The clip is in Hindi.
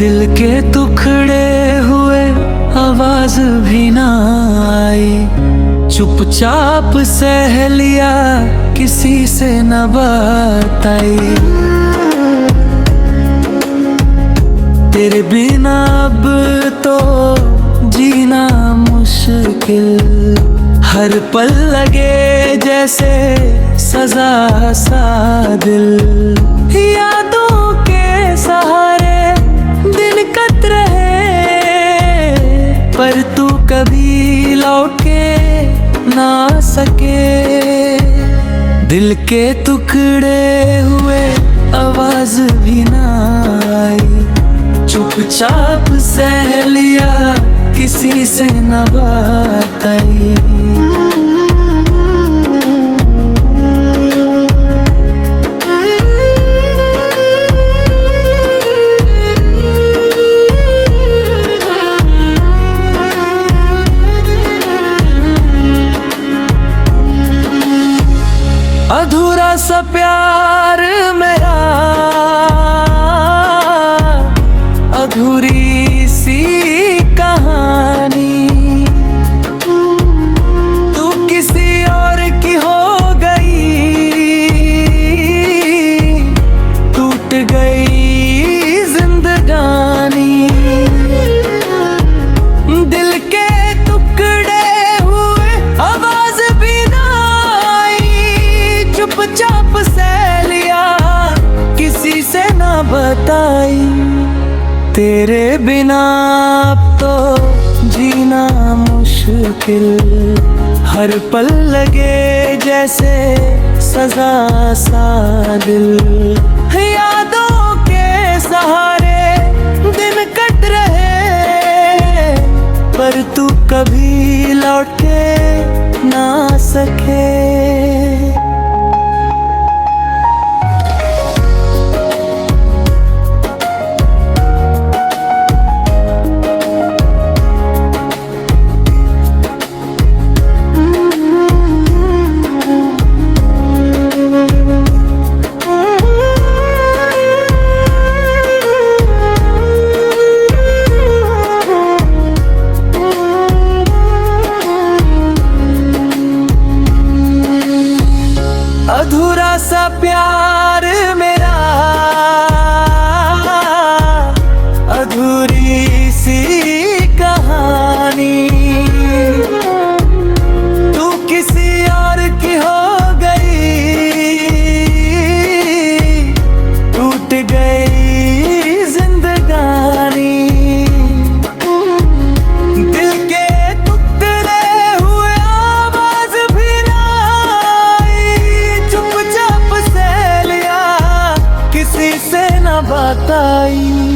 दिल के टुकड़े हुए आवाज भी ना आई, चुपचाप सह लिया किसी से न बताई। तेरे बिना अब तो जीना मुश्किल, हर पल लगे जैसे सजा सा दिल। यादों के सहारे दिन कट रहे, पर तू कभी लौट के ना सके। दिल के टुकड़े हुए आवाज भी ना आई, चुपचाप सह लिया किसी से न बताई। अधूरा सा प्यार मेरा, अधूरी सी कहानी, तू किसी और की हो गई, टूट गई जिंदगानी। दिल के टुकड़े हुए आवाज भी ना आई, चुपचाप सह लिया किसी से ना बताई। तेरे बिना अब तो जीना मुश्किल, हर पल लगे जैसे सजा सा दिल। यादों के सहारे दिन कट रहे, पर तू कभी लौट के ना सके। अधूरा सा प्यार मेरा, अधूरी सी कहानी, तू किसी और की हो गई, टूट गई जिंदगानी। दिल के टुकड़े हुए आवाज भी ना आई, चुपचाप सह लिया किसी से न बताई।